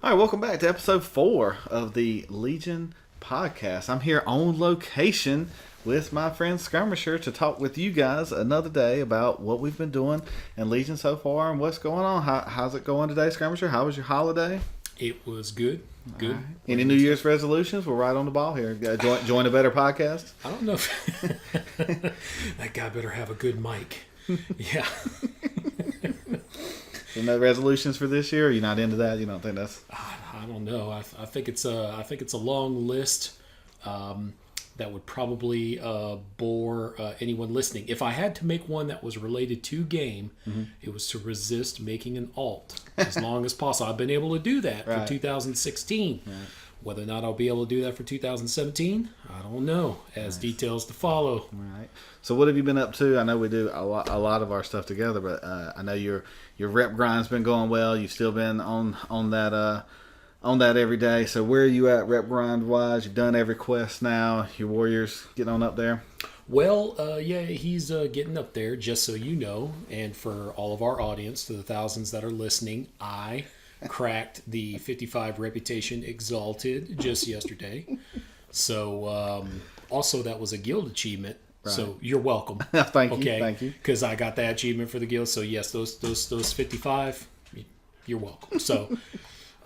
All right, welcome back to episode 4 of the Legion podcast. I'm here on location with my friend Skirmisher to talk with you guys another day about what we've been doing in Legion so far and what's going on. How's it going today, Skirmisher? How was your holiday? It was good. Good. Right. Any New Year's resolutions? We're right on the ball here. Join a better podcast? I don't know if that guy better have a good mic. Yeah. No resolutions for this year? Or are you not into that? You don't think that's? I don't know. I think it's a long list that would probably bore anyone listening. If I had to make one that was related to game, it was to resist making an alt as long as possible. I've been able to do that for 2016. Right. Whether or not I'll be able to do that for 2017, I don't know. As details to follow. Right. So what have you been up to? I know we do a lot of our stuff together, but I know your rep grind's been going well. You've still been on that every day. So where are you at rep grind wise? You've done every quest now. Your warriors getting on up there. Well, yeah, he's getting up there. Just so you know, and for all of our audience, to the thousands that are listening, I cracked the 55 reputation exalted just yesterday. So also that was a guild achievement. Right. So you're welcome. Thank you. Because I got that achievement for the guild. So yes, those 55, you're welcome. So,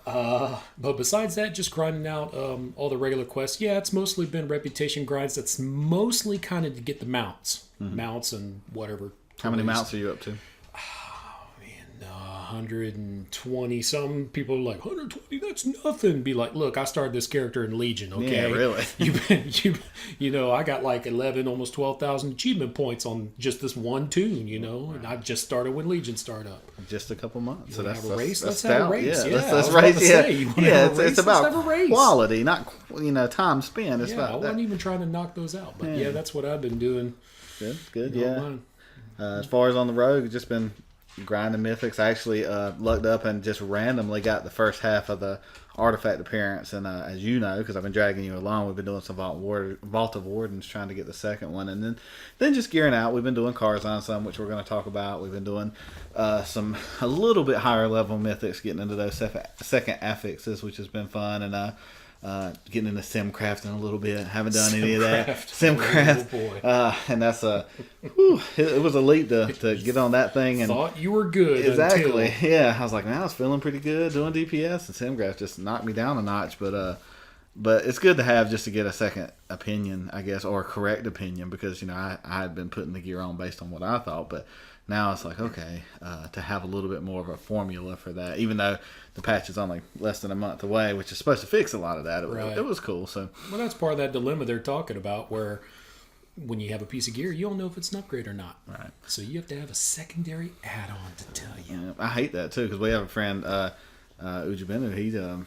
but besides that, just grinding out all the regular quests. Yeah, it's mostly been reputation grinds. That's mostly kind of to get the mounts, and whatever. How many mounts are you up to? 120. Some people are like 120. That's nothing. Be like, look, I started this character in Legion. Okay, yeah, really. I got like 11, almost 12,000 achievement points on just this one tune. And I just started when Legion started up. Just a couple months. So that's a race. Let's have a race. Yeah, let's race. It's about quality, not time spent. It's about I wasn't even trying to knock those out, but that's what I've been doing. Good. As far as on the road, just been grinding mythics. I actually lucked up and just randomly got the first half of the artifact appearance, and as you know, because I've been dragging you along, we've been doing some Vault of Wardens, trying to get the second one, and then just gearing out. We've been doing Karzhan some, which we're going to talk about. We've been doing some a little bit higher level mythics, getting into those second affixes, which has been fun, and getting into simcrafting a little bit. Haven't done any of that. Simcraft. Oh boy. And that's it was a leap to get on that thing. And thought you were good. Exactly. Until... Yeah. I was like, man, I was feeling pretty good doing DPS, and simcraft just knocked me down a notch. But it's good to have just to get a second opinion, I guess, or a correct opinion, because I had been putting the gear on based on what I thought, but now it's like, okay, to have a little bit more of a formula for that, even though the patch is only less than a month away, which is supposed to fix a lot of that. It was cool. So, well, that's part of that dilemma they're talking about, where when you have a piece of gear, you don't know if it's an upgrade or not. Right. So you have to have a secondary add-on to tell you. Yeah, I hate that too, because we have a friend, Ujibenu.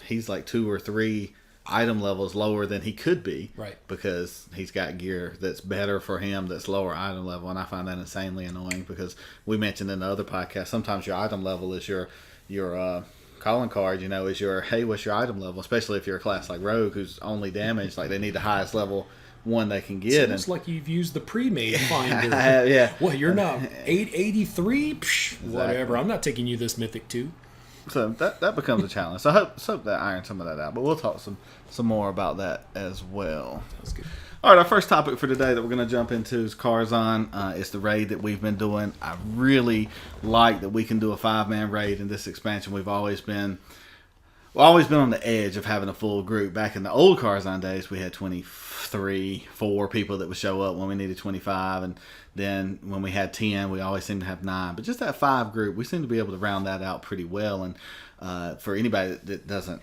He's like 2 or 3 item levels lower than he could be, right? Because he's got gear that's better for him, that's lower item level, and I find that insanely annoying, because we mentioned in the other podcast, sometimes your item level is your calling card, is your, hey, what's your item level, especially if you're a class like Rogue, who's only damaged, like they need the highest level one they can get. It's like you've used the pre-made finder. Yeah. Well, you're not 883? Exactly. Whatever. I'm not taking you this Mythic 2. So that becomes a challenge. So I hope that irons some of that out. But we'll talk some more about that as well. Sounds good. All right, our first topic for today that we're going to jump into is Karzhan. It's the raid that we've been doing. I really like that we can do a 5-man raid in this expansion. We've always been on the edge of having a full group. Back in the old Karzhan days, we had 4 people that would show up when we needed 25, and then when we had 10, we always seemed to have 9. But just that 5 group, we seem to be able to round that out pretty well. And for anybody that doesn't,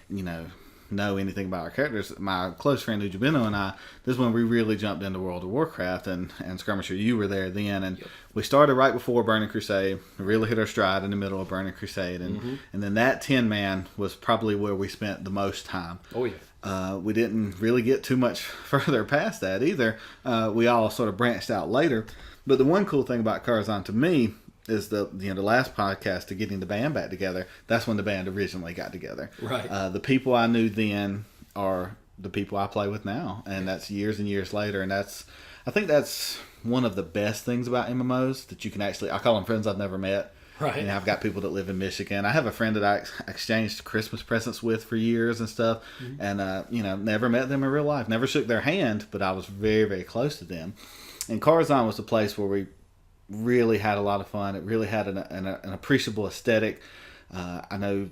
know anything about our characters, my close friend Ujibeno and I, this is when we really jumped into World of Warcraft, and Skirmisher, you were there then, and we started right before Burning Crusade. We really hit our stride in the middle of Burning Crusade, and then that 10-man was probably where we spent the most time. Oh yeah. We didn't really get too much further past that either. We all sort of branched out later. But the one cool thing about Karzhan to me is the last podcast to getting the band back together. That's when the band originally got together. Right. The people I knew then are the people I play with now, and that's years and years later. And I think that's one of the best things about MMOs, that you can actually, I call them friends I've never met. Right. You know, I've got people that live in Michigan. I have a friend that I exchanged Christmas presents with for years and stuff, and you know, never met them in real life, never shook their hand, but I was very, very close to them. And Carzon was the place where we really had a lot of fun. It really had an appreciable aesthetic. I know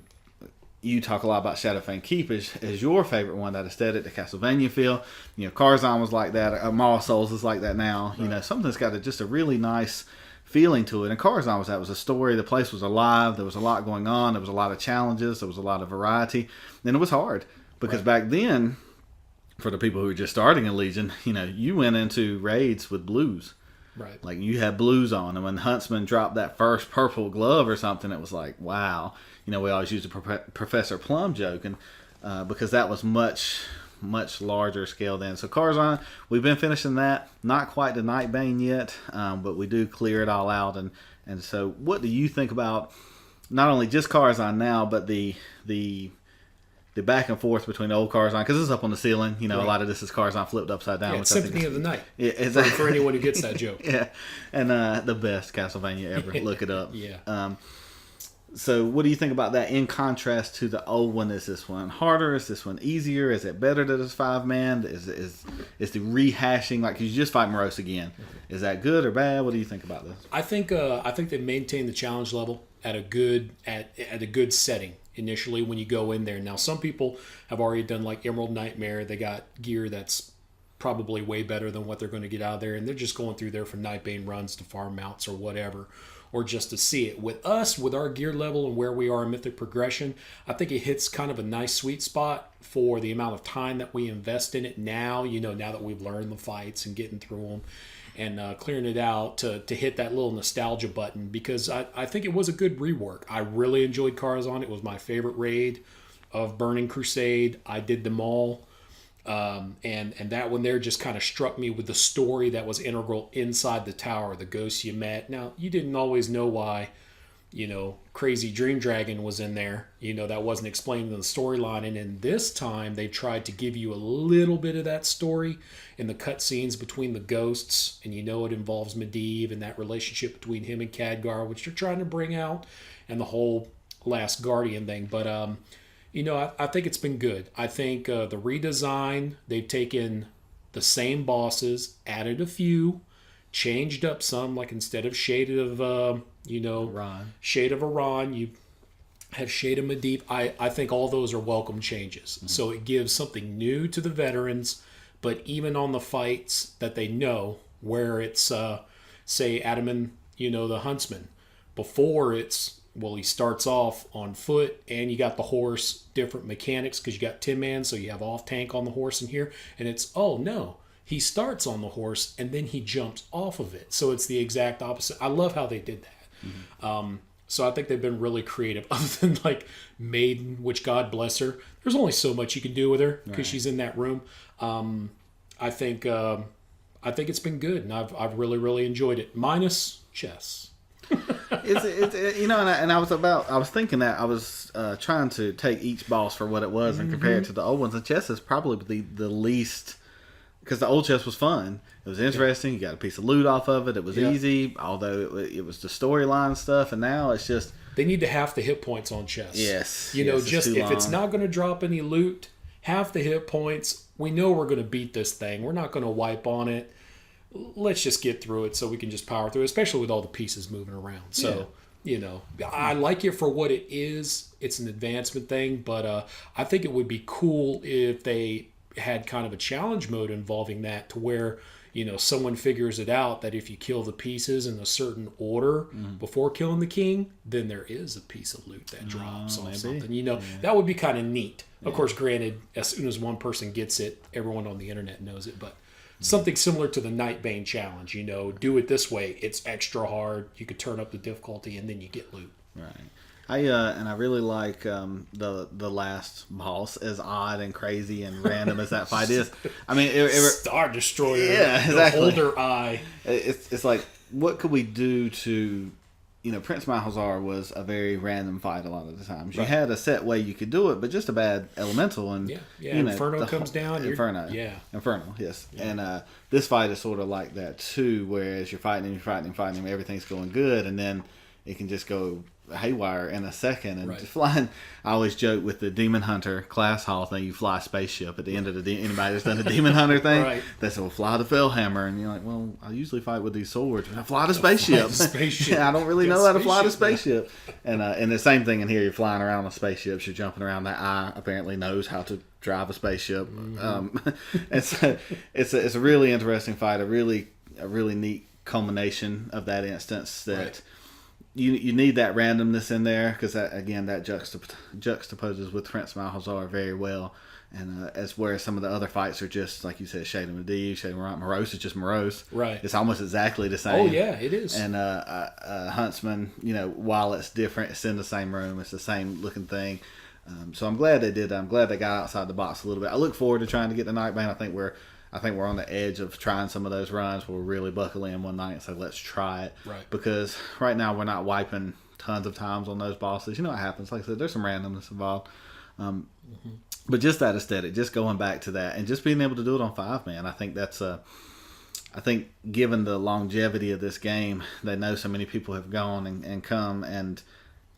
you talk a lot about Shadowfang Keep as your favorite one, that aesthetic, the Castlevania feel. You know, Carzon was like that. Mall Souls is like that now. Right. You know, something that's got just a really nice feeling to it. And Carzon was a story. The place was alive. There was a lot going on. There was a lot of challenges. There was a lot of variety. And it was hard because back then, for the people who were just starting in Legion, you know, you went into raids with blues. Right. Like, you had blues on. And when Huntsman dropped that first purple glove or something, it was like, wow. You know, we always used a Professor Plum joke, and because that was much larger scale then. So Carzon, we've been finishing that. Not quite the Nightbane yet, but we do clear it all out. And so what do you think about not only just Carzon now, but the back and forth between old Carzon, because this is up on the ceiling. You know, a lot of this is Carzon flipped upside down. Yeah, it's Symphony of the Night. Yeah, exactly. For anyone who gets that joke. Yeah, and the best Castlevania ever. Look it up. Yeah. So what do you think about that in contrast to the old one? Is this one harder? Is this one easier? Is it better that it's 5-man? Is the rehashing, like, 'cause you just fight Morose again? Is that good or bad? What do you think about this? I think they maintain the challenge level at a good setting initially when you go in there. Now, some people have already done like Emerald Nightmare. They got gear that's probably way better than what they're going to get out of there, and they're just going through there for Nightbane runs to farm mounts or whatever, or just to see it. With us, with our gear level and where we are in Mythic Progression, I think it hits kind of a nice sweet spot for the amount of time that we invest in it now, you know, now that we've learned the fights and getting through them and clearing it out to hit that little nostalgia button, because I think it was a good rework. I really enjoyed Carzon. It was my favorite raid of Burning Crusade. I did them all. And that one there just kind of struck me with the story that was integral inside the tower, the ghosts you met. Now, you didn't always know why, you know, Crazy Dream Dragon was in there. You know, that wasn't explained in the storyline. And in this time, they tried to give you a little bit of that story in the cutscenes between the ghosts. And you know it involves Medivh and that relationship between him and Khadgar, which they're trying to bring out, and the whole Last Guardian thing. But, you know, I think it's been good. I think the redesign, they've taken the same bosses, added a few, changed up some, like instead of Shade of, Shade of Iran, you have Shade of Medivh. I think all those are welcome changes. Mm-hmm. So it gives something new to the veterans, but even on the fights that they know, where it's, say, Adaman, you know, the Huntsman, before it's, well, he starts off on foot, and you got the horse, different mechanics, because you got Tin Man, so you have off tank on the horse in here, and it's, oh no, he starts on the horse, and then he jumps off of it. So it's the exact opposite. I love how they did that. Mm-hmm. So I think they've been really creative. Other than like Maiden, which God bless her, there's only so much you can do with her because she's in that room. I think it's been good, and I've really, really enjoyed it. Minus chess. It's you know, and I was thinking that I was trying to take each boss for what it was and compare it to the old ones. And chess is probably the least, because the old chess was fun. It was interesting. You got a piece of loot off of it. It was easy, although it was the storyline stuff. And now it's just, they need to half the hit points on chess. Yes, you know, just if it's not going to drop any loot, half the hit points. We know we're going to beat this thing. We're not going to wipe on it. Let's just get through it so we can just power through it, especially with all the pieces moving around. So, you know, I like it for what it is. It's an advancement thing, but I think it would be cool if they had kind of a challenge mode involving that, to where, you know, someone figures it out that if you kill the pieces in a certain order before killing the king, then there is a piece of loot that drops on something. You know, that would be kind of neat. Of course, granted, as soon as one person gets it, everyone on the internet knows it, but something similar to the Nightbane challenge, you know, do it this way. It's extra hard. You could turn up the difficulty, and then you get loot. Right. I really like the last boss, as odd and crazy and random as that fight is. I mean, Star Destroyer. Yeah, exactly. The Holder Eye. It's like, what could we do to, you know, Prince Malhazar was a very random fight a lot of the times. You had a set way you could do it, but just a bad elemental, and you know, Inferno comes down. Inferno, yes. Yeah. And this fight is sort of like that too, whereas you're fighting him, everything's going good, and then it can just go haywire in a second. And Right. flying, I always joke with the Demon Hunter class hall thing. You fly a spaceship at the end of the anybody that's done the Demon Hunter thing. Right. They say, well, fly the Fellhammer, and you're like, well, I usually fight with these swords. I fly the spaceship. I don't really know how to fly the spaceship. And the same thing in here. You're flying around on spaceships. You're jumping around. That eye apparently knows how to drive a spaceship. It's a really interesting fight. A really neat culmination of that instance that. Right. You need that randomness in there because that juxtaposes with Prince Malhazar very well, and as whereas some of the other fights are just like you said, Shade and Medivh, Shade and Morose is just Morose. Right. It's almost exactly the same. Oh yeah, it is. And Huntsman, while it's different, it's in the same room. It's the same looking thing. So I'm glad they did that. I'm glad they got outside the box a little bit. I look forward to trying to get the Nightbane. I think we're on the edge of trying some of those runs where we'll really buckle in one night and say, let's try it. Right. Because right now we're not wiping tons of times on those bosses. You know what happens. Like I said, there's some randomness involved. But just that aesthetic, just going back to that and just being able to do it on 5-man, I think that's I think given the longevity of this game, they know so many people have gone and come and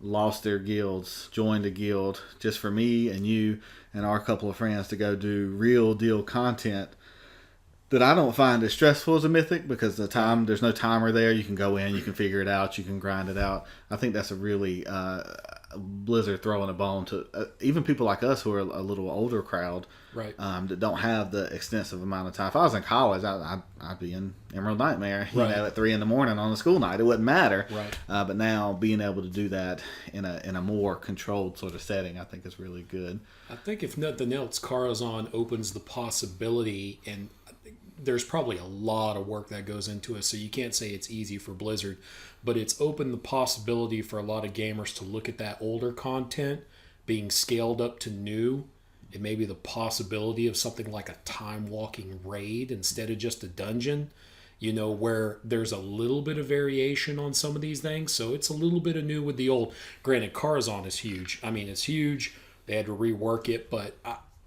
lost their guilds, joined a guild just for me and you and our couple of friends to go do real deal content that I don't find as stressful as a Mythic because there's no timer there. You can go in, you can figure it out, you can grind it out. I think that's a really Blizzard throwing a bone to even people like us who are a little older crowd, right? That don't have the extensive amount of time. If I was in college, I'd be in Emerald Nightmare, at 3 a.m. on a school night. It wouldn't matter, right? But now being able to do that in a more controlled sort of setting, I think is really good. I think if nothing else, Karazhan opens the possibility, and there's probably a lot of work that goes into it, so you can't say it's easy for Blizzard, but it's opened the possibility for a lot of gamers to look at that older content being scaled up to new, and maybe the possibility of something like a time-walking raid instead of just a dungeon, where there's a little bit of variation on some of these things, so it's a little bit of new with the old. Granted, Karazhan is huge. I mean, it's huge. They had to rework it, but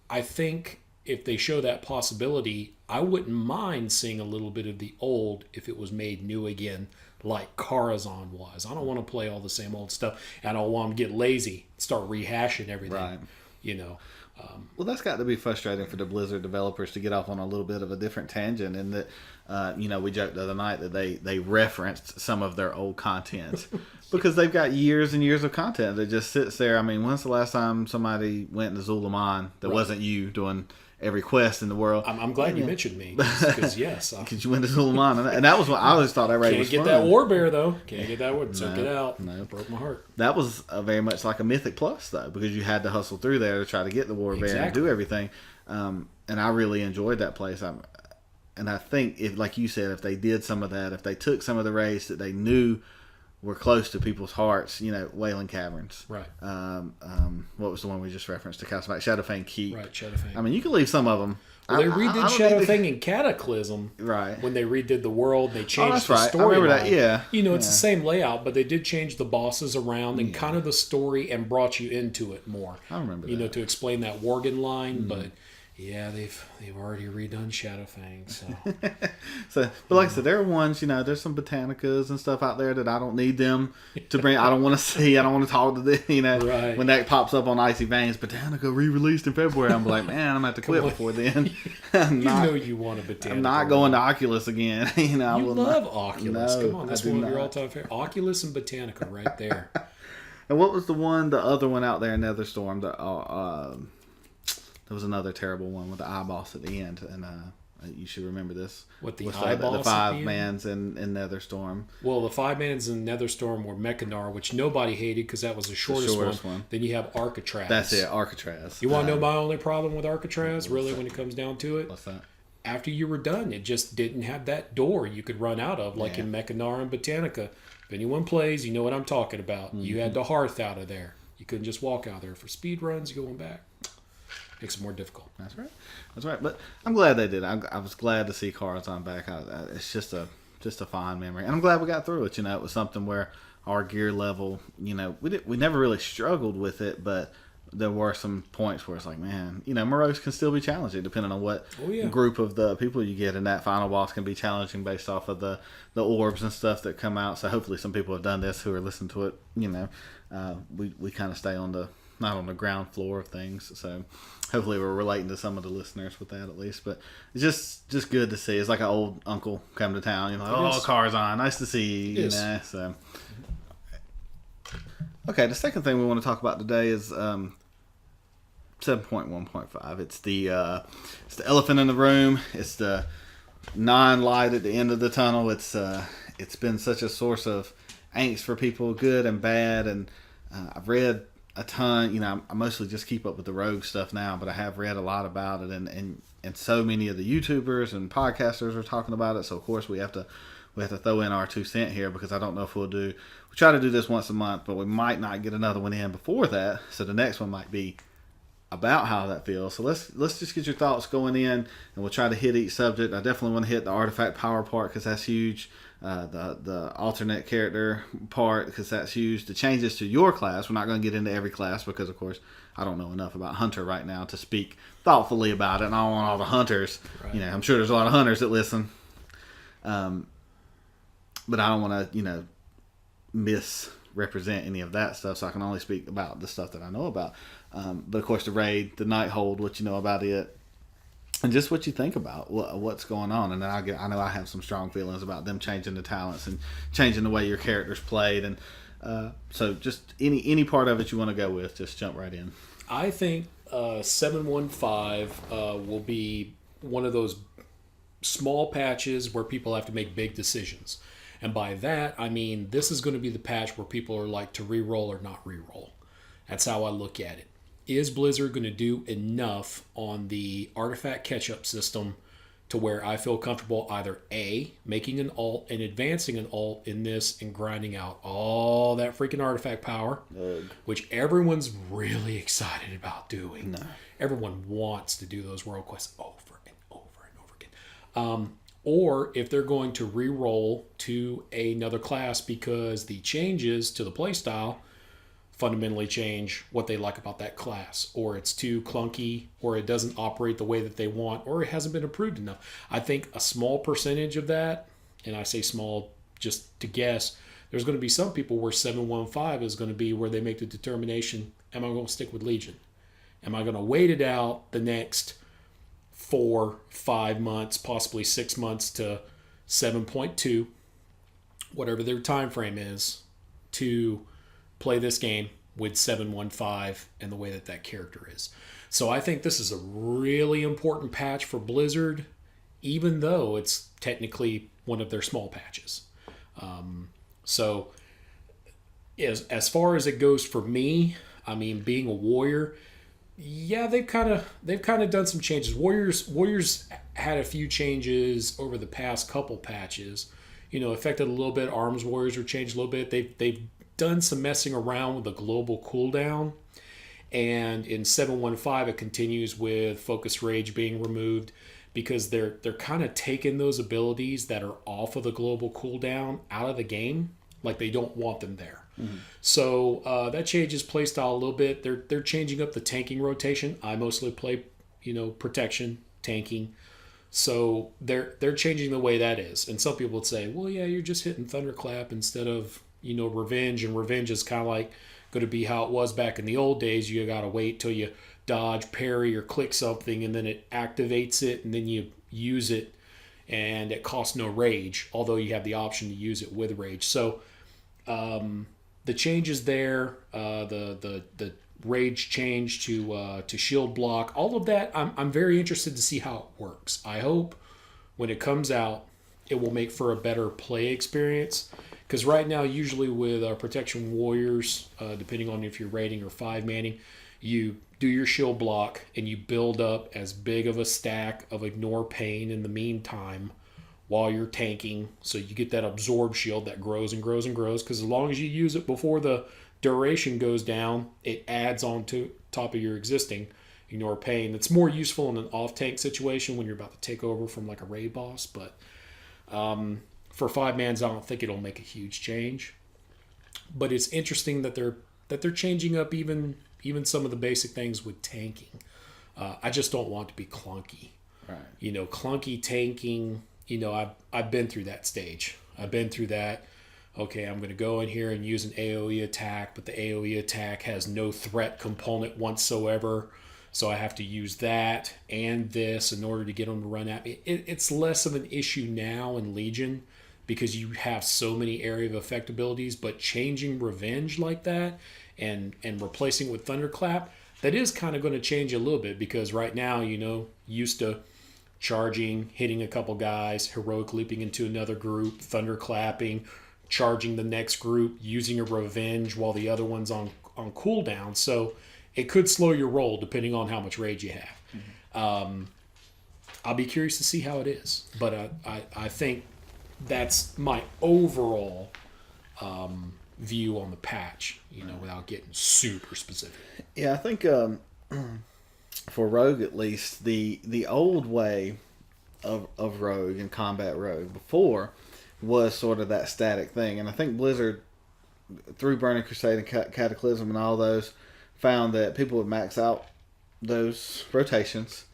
I think if they show that possibility, I wouldn't mind seeing a little bit of the old if it was made new again, like Karazhan was. I don't want to play all the same old stuff. I don't want to get lazy, start rehashing everything. Right. Well, that's got to be frustrating for the Blizzard developers to get off on a little bit of a different tangent. In that, we joked the other night that they referenced some of their old content because they've got years and years of content that just sits there. I mean, when's the last time somebody went to Zulaman that wasn't you doing every quest in the world? I'm glad you mentioned me because yes, because you went to Zulaman, and that was what I always thought that raid was fun. Can't get that war bear though. Can't get that one. Took it out. No, broke my heart. That was very much like a Mythic Plus though, because you had to hustle through there to try to get the war bear and do everything. And I really enjoyed that place. And I think if, like you said, if they did some of that, if they took some of the raids that they knew were close to people's hearts, Wailing Caverns. Right. What was the one we just referenced to Castleback? Shadowfang Keep. Right, Shadowfang. I mean, you can leave some of them. Well, they redid Shadowfang and Cataclysm. Right. When they redid the world, they changed the story. I remember that, yeah. It's the same layout, but they did change the bosses around and kind of the story and brought you into it more. I remember that. To explain that Worgen line, but yeah, they've already redone Shadowfang, so. But like I said, there are ones, there's some Botanicas and stuff out there that I don't need them to bring. I don't want to see. I don't want to talk to them. Right. When that pops up on Icy Veins, Botanica re-released in February, I'm like, man, I'm gonna have to quit before then. You want a Botanica. I'm not going to Oculus again. You love Oculus. No, come on, that's one of your all-time favorites. Oculus and Botanica, right there. And what was the other one out there in Netherstorm? There was another terrible one with the eye boss at the end, and you should remember this. What, the What's eye boss? The 5-mans in Netherstorm. Well, the 5-mans in Netherstorm were Mechanar, which nobody hated because that was the shortest one. Then you have Arcatraz. That's it, Arcatraz. You want to know my only problem with Arcatraz, really, when it comes down to it? What's that? After you were done, it just didn't have that door you could run out of, like in Mechanar and Botanica. If anyone plays, you know what I'm talking about. Mm-hmm. You had the hearth out of there. You couldn't just walk out there. For speed runs, going back. Makes it more difficult. That's right. But I'm glad they did. I was glad to see Karazhan back. It's just a fond memory, and I'm glad we got through it. It was something where our gear level, we never really struggled with it, but there were some points where it's like, man, Morose can still be challenging depending on what yeah. group of the people you get, and that final boss can be challenging based off of the orbs and stuff that come out. So hopefully some people have done this who are listening to it. We kind of stay not on the ground floor of things. So hopefully we're relating to some of the listeners with that at least. But it's just good to see. It's like an old uncle come to town. Cars on. Nice to see you. So. Okay, the second thing we want to talk about today is 7.1.5. It's the elephant in the room. It's the non-light at the end of the tunnel. It's been such a source of angst for people, good and bad. And I've read a ton. I mostly just keep up with the rogue stuff now, but I have read a lot about it, and so many of the YouTubers and podcasters are talking about it. So of course we have to throw in our 2 cents here, because I don't know if we try to do this once a month, but we might not get another one in before that. So the next one might be about how that feels. So let's just get your thoughts going in, and we'll try to hit each subject. I definitely want to hit the artifact power part, because that's huge. The alternate character part, because that's huge. The changes to your class. We're not going to get into every class, because of course I don't know enough about Hunter right now to speak thoughtfully about it, and I don't want all the hunters. Right. I'm sure there's a lot of hunters that listen. But I don't want to, misrepresent any of that stuff, so I can only speak about the stuff that I know about. But of course, the raid, the night hold, what you know about it, and just what you think about what's going on. And then I know I have some strong feelings about them changing the talents and changing the way your characters played. And so just any part of it you want to go with, just jump right in. I think 7.1.5 will be one of those small patches where people have to make big decisions. And by that, I mean this is going to be the patch where people are like to re-roll or not re-roll. That's how I look at it. Is Blizzard going to do enough on the artifact catch-up system to where I feel comfortable either A, making an alt and advancing an alt in this and grinding out all that freaking artifact power, which everyone's really excited about doing. No. Everyone wants to do those world quests over and over and over again. Or if they're going to re-roll to another class because the changes to the playstyle fundamentally change what they like about that class, or it's too clunky, or it doesn't operate the way that they want, or it hasn't been approved enough. I think a small percentage of that, and I say small just to guess, there's going to be some people where 7.1.5 is going to be where they make the determination, am I going to stick with Legion? Am I going to wait it out the next 4, 5 months, possibly 6 months to 7.2, whatever their time frame is, to play this game with 7.1.5 and the way that character is. So I think this is a really important patch for Blizzard, even though it's technically one of their small patches. So as far as it goes for me, I mean, being a warrior, yeah, they've kind of done some changes. Warriors had a few changes over the past couple patches. Affected a little bit. Arms warriors were changed a little bit. They've done some messing around with the global cooldown, and in 7.1.5 it continues with focus rage being removed, because they're kind of taking those abilities that are off of the global cooldown out of the game, like they don't want them there. Mm-hmm. So that changes playstyle a little bit. They're changing up the tanking rotation. I mostly play protection tanking, so they're changing the way that is. And some people would say, well, yeah, you're just hitting Thunderclap instead of Revenge, and Revenge is kind of like going to be how it was back in the old days. You got to wait till you dodge, parry, or click something, and then it activates it, and then you use it, and it costs no rage, although you have the option to use it with rage. So the changes there, the rage change to shield block, all of that, I'm very interested to see how it works. I hope when it comes out, it will make for a better play experience. Because right now, usually with Protection Warriors, depending on if you're raiding or 5-manning, you do your shield block and you build up as big of a stack of Ignore Pain in the meantime while you're tanking. So you get that absorb shield that grows and grows and grows. Because as long as you use it before the duration goes down, it adds on to top of your existing Ignore Pain. It's more useful in an off-tank situation when you're about to take over from like a raid boss. But for 5-mans, I don't think it'll make a huge change. But it's interesting that they're changing up even even some of the basic things with tanking. I just don't want to be clunky. Right. Clunky tanking. I've been through that stage. I've been through that. Okay, I'm going to go in here and use an AoE attack, but the AoE attack has no threat component whatsoever. So I have to use that and this in order to get them to run at me. It's less of an issue now in Legion because you have so many area of effect abilities, but changing Revenge like that and replacing with Thunderclap, that is kind of going to change a little bit because right now, used to charging, hitting a couple guys, heroic leaping into another group, thunderclapping, charging the next group, using a Revenge while the other one's on cooldown. So it could slow your roll depending on how much rage you have. Mm-hmm. I'll be curious to see how it is. But I think that's my overall view on the patch, without getting super specific. Yeah, I think for Rogue at least, the old way of Rogue and combat Rogue before was sort of that static thing. And I think Blizzard, through Burning Crusade and Cataclysm and all those, found that people would max out those rotations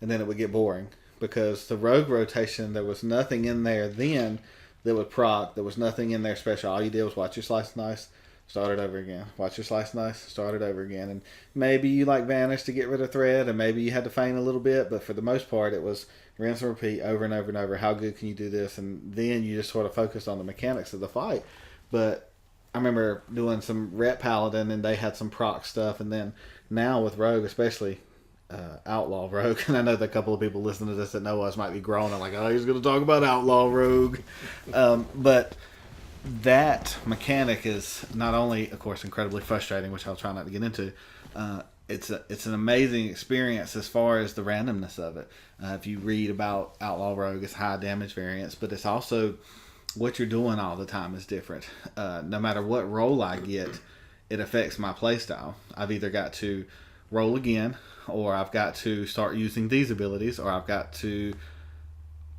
and then it would get boring because the Rogue rotation, there was nothing in there then that would proc. There was nothing in there special. All you did was watch your slice and dice, start it over again. Watch your slice and dice, start it over again. And maybe you Vanish to get rid of thread, and maybe you had to feign a little bit, but for the most part it was rinse and repeat over and over and over. How good can you do this? And then you just sort of focused on the mechanics of the fight. But I remember doing some Rep Paladin, and they had some proc stuff. And then now with Rogue, especially Outlaw Rogue, and I know that a couple of people listening to this that know us might be groaning like, oh, he's going to talk about Outlaw Rogue. But that mechanic is not only, of course, incredibly frustrating, which I'll try not to get into. It's an amazing experience as far as the randomness of it. If you read about Outlaw Rogue, it's high damage variance, but it's also what you're doing all the time is different. No matter what roll I get, it affects my playstyle. I've either got to roll again, or I've got to start using these abilities, or I've got to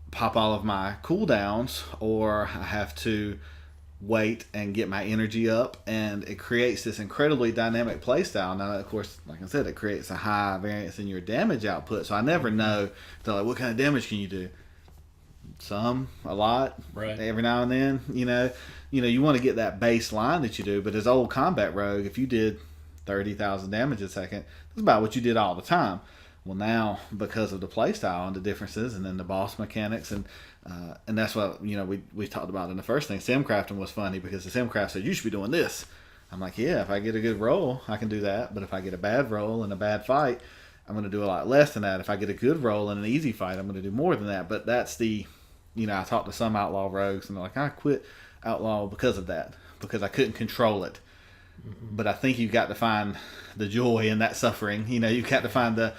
pop all of my cooldowns, or I have to wait and get my energy up, and it creates this incredibly dynamic playstyle. Now, of course, like I said, it creates a high variance in your damage output, so I never know, what kind of damage can you do? Some, a lot, right? Every now and then, you want to get that baseline that you do. But as old combat Rogue, if you did 30,000 damage a second, that's about what you did all the time. Well, now because of the playstyle and the differences, and then the boss mechanics, and that's what we talked about in the first thing. Simcrafting was funny because the Simcraft said you should be doing this. I'm like, yeah, if I get a good roll, I can do that. But if I get a bad roll and a bad fight, I'm going to do a lot less than that. If I get a good roll and an easy fight, I'm going to do more than that. But that's I talked to some Outlaw Rogues, and they're like, I quit Outlaw because of that, because I couldn't control it. Mm-hmm. But I think you've got to find the joy in that suffering. You've got to find the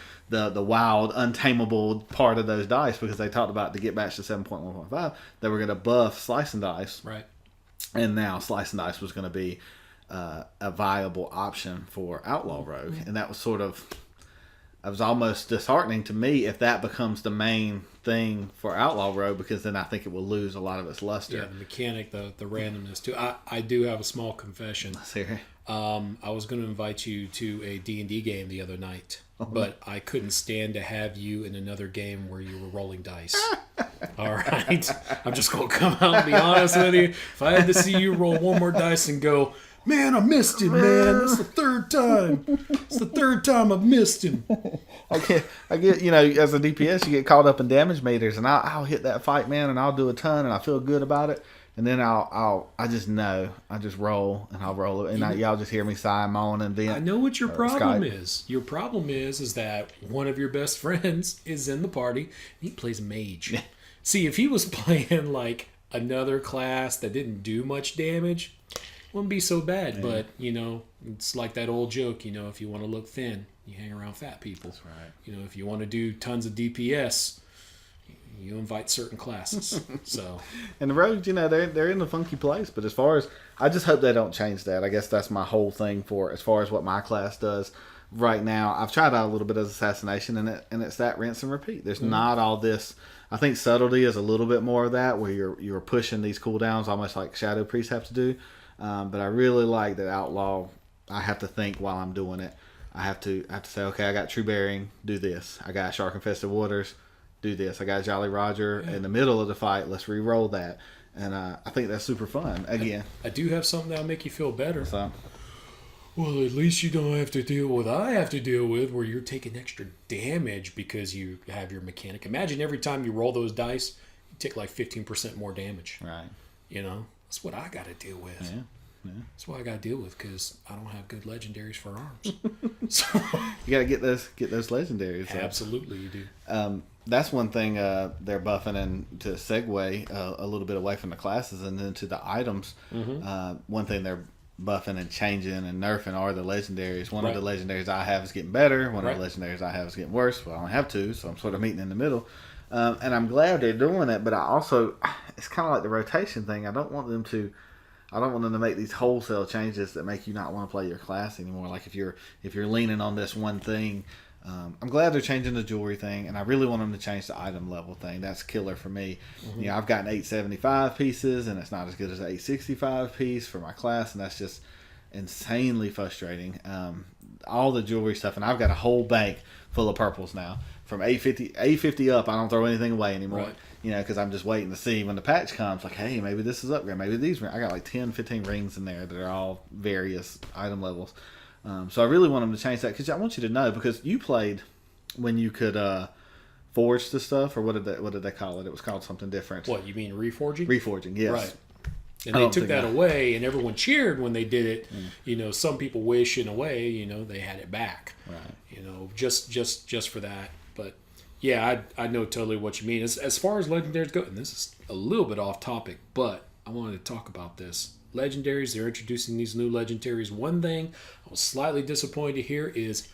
wild, untamable part of those dice, because they talked about to get back to 7.1.5, they were going to buff Slice and Dice. Right. And now Slice and Dice was going to be a viable option for Outlaw Rogue. Mm-hmm. And that was it was almost disheartening to me if that becomes the main thing for Outlaw Rogue, because then I think it will lose a lot of its luster. Yeah, the mechanic, the randomness too. I do have a small confession. Let's hear it. I was going to invite you to a D&D game the other night, but I couldn't stand to have you in another game where you were rolling dice. All right? I'm just going to come out and be honest with you. If I had to see you roll one more dice and go, man, I missed him, man. That's the third time. It's the third time I've missed him. I get, as a DPS, you get caught up in damage meters, and I'll hit that fight, man, and I'll do a ton, and I feel good about it. And then I just know. I just roll, and I'll roll it. And y'all just hear me sigh, moan, and vent. I know what your problem is. Your problem is that one of your best friends is in the party, and he plays mage. See, if he was playing like another class that didn't do much damage, it wouldn't be so bad. Yeah. But, it's like that old joke, if you want to look thin, you hang around fat people. That's right. If you want to do tons of DPS, you invite certain classes. So, and the rogues, they're in a funky place. But as far as, I just hope they don't change that. I guess that's my whole thing for as far as what my class does right now. I've tried out a little bit of assassination, and it's that rinse and repeat. There's not all this. I think subtlety is a little bit more of that, where you're pushing these cooldowns almost like Shadow Priests have to do. But I really like that Outlaw. I have to think while I'm doing it. I have to say, okay, I got True Bearing, do this. I got Shark Infested Waters, do this. I got Jolly Roger in the middle of the fight. Let's re-roll that. And I think that's super fun. Again, I do have something that'll make you feel better. So, well, at least you don't have to deal with what I have to deal with, where you're taking extra damage because you have your mechanic. Imagine every time you roll those dice, you take like 15% more damage. right. You know, that's what I got to deal with. Yeah. That's what I got to deal with because I don't have good legendaries for arms. So You got to get those legendaries. absolutely, you do. That's one thing they're buffing, and to segue a little bit away from the classes and then to the items. One thing they're buffing and changing and nerfing are the legendaries. One of the legendaries I have is getting better. One of the legendaries I have is getting worse. Well, I only have two, so I'm sort of meeting in the middle. And I'm glad they're doing it, but I also, it's kind of like the rotation thing. I don't want them to make these wholesale changes that make you not want to play your class anymore. Like if you're leaning on this one thing, I'm glad they're changing the jewelry thing, and I really want them to change the item level thing. That's killer for me. You know, I've gotten 875 pieces, and it's not as good as an 865 piece for my class, and that's just insanely frustrating. All the jewelry stuff, and I've got a whole bank full of purples now. From 850 up, I don't throw anything away anymore. Right. You know, because I'm just waiting to see when the patch comes. Like, hey, maybe this is upgrade. Maybe these. I got like 10, 15 rings in there that are all various item levels. So I really want them to change that, because I want you to know, because you played when you could forge the stuff, or what did they call it? It was called something different. What, you mean reforging? Reforging, yes. Right. And they took that away, and everyone cheered when they did it. You know, some people wish in a way, you know, they had it back. Right. You know, just for that. But yeah, I know totally what you mean. As far as legendaries go, and this is a little bit off topic, but I wanted to talk about this. Legendaries, they're introducing these new legendaries. One thing I was slightly disappointed to hear is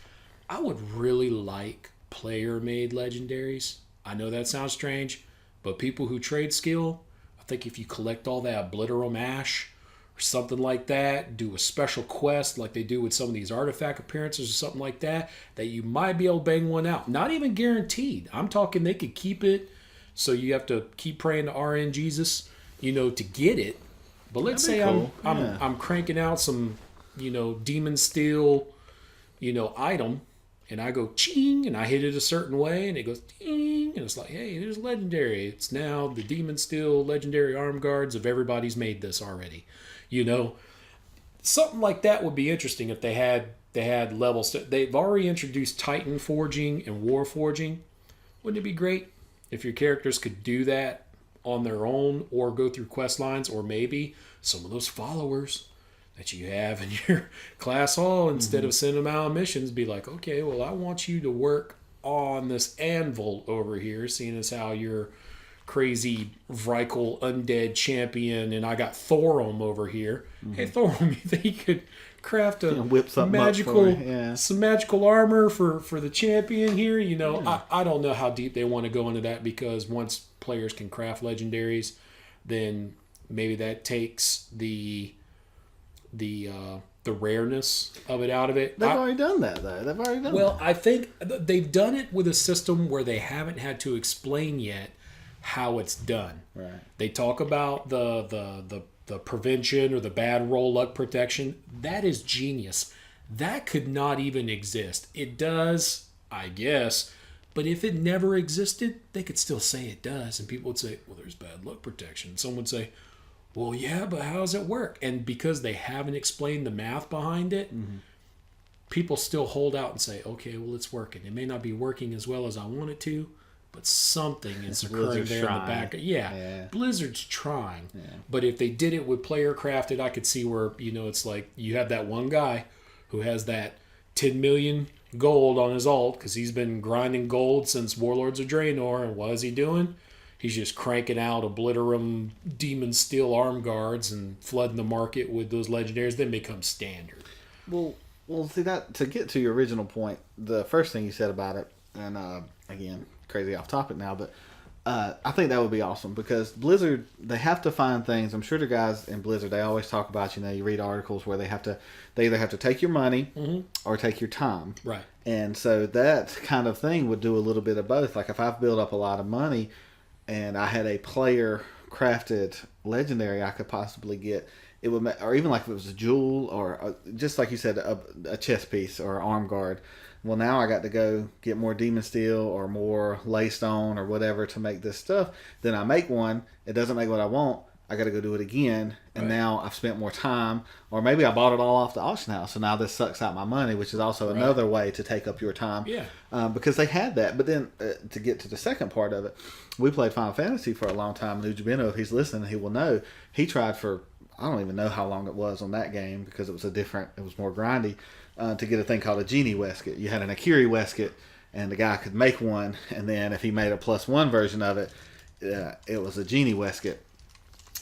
I would really like player-made legendaries. I know that sounds strange, but people who trade skill, I think if you collect all that Obliterum Ash or something like that, do a special quest like they do with some of these artifact appearances or something like that, that you might be able to bang one out. Not even guaranteed. I'm talking they could keep it, so you have to keep praying to RN Jesus, you know, to get it. But let's say cool. I'm cranking out some, you know, Demon Steel, you know, item, and I go ching, and I hit it a certain way, and it goes ding, and it's like, hey, there's legendary. It's now the Demon Steel legendary arm guards of everybody's made this already. You know, something like that would be interesting if they had levels. They've already introduced Titan forging and War forging. Wouldn't it be great if your characters could do that on their own, or go through quest lines, or maybe some of those followers that you have in your class hall, instead of sending them out on missions, be like, okay, well, I want you to work on this anvil over here, seeing as how you're crazy Vrykul undead champion, and I got Thorum over here. Hey, Thorum, you think you could craft a whip something magical, up for me. some magical armor for the champion here? You know, I don't know how deep they want to go into that, because once players can craft legendaries, then maybe that takes the rareness of it out of it. They've already done that, though. Well, I think they've done it with a system where they haven't had to explain yet how it's done. Right. They talk about the prevention or the bad roll luck protection. That is genius. That could not even exist. It does, I guess, but if it never existed, they could still say it does, and people would say, well, there's bad luck protection. Someone would say, well, yeah, but how does it work? And because they haven't explained the math behind it, people still hold out and say, okay, well, it's working. It may not be working as well as I want it to, but something is occurring Blizzard's there trying. in the back. Yeah, Blizzard's trying. Yeah. But if they did it with player crafted, I could see where, you know, it's like you have that one guy who has that 10 million gold on his alt because he's been grinding gold since Warlords of Draenor. And what is he doing? He's just cranking out Obliterum Demon Steel arm guards and flooding the market with those legendaries. Then become standard. Well, see, that to get to your original point, the first thing you said about it, and again, crazy off topic now, but I think that would be awesome, because Blizzard, they have to find things. I'm sure the guys in Blizzard, they always talk about, you know, you read articles where they either have to take your money or take your time. Right. And so that kind of thing would do a little bit of both. Like if I've built up a lot of money and I had a player crafted legendary I could possibly get, it would, or even like if it was a jewel or just like you said, a chest piece or an arm guard. Well, now I got to go get more demon steel or more laystone or whatever to make this stuff. Then I make one. It doesn't make what I want. I got to go do it again, and now I've spent more time, or maybe I bought it all off the auction house, so now this sucks out my money, which is also another way to take up your time. Yeah. Because they had that, but then to get to the second part of it, we played Final Fantasy for a long time. And Ujibino, if he's listening, he will know he tried for I don't even know how long it was on that game because it was more grindy to get a thing called a genie waistcoat. You had an Akiri waistcoat, and the guy could make one, and then if he made a +1 version of it, it was a genie waistcoat.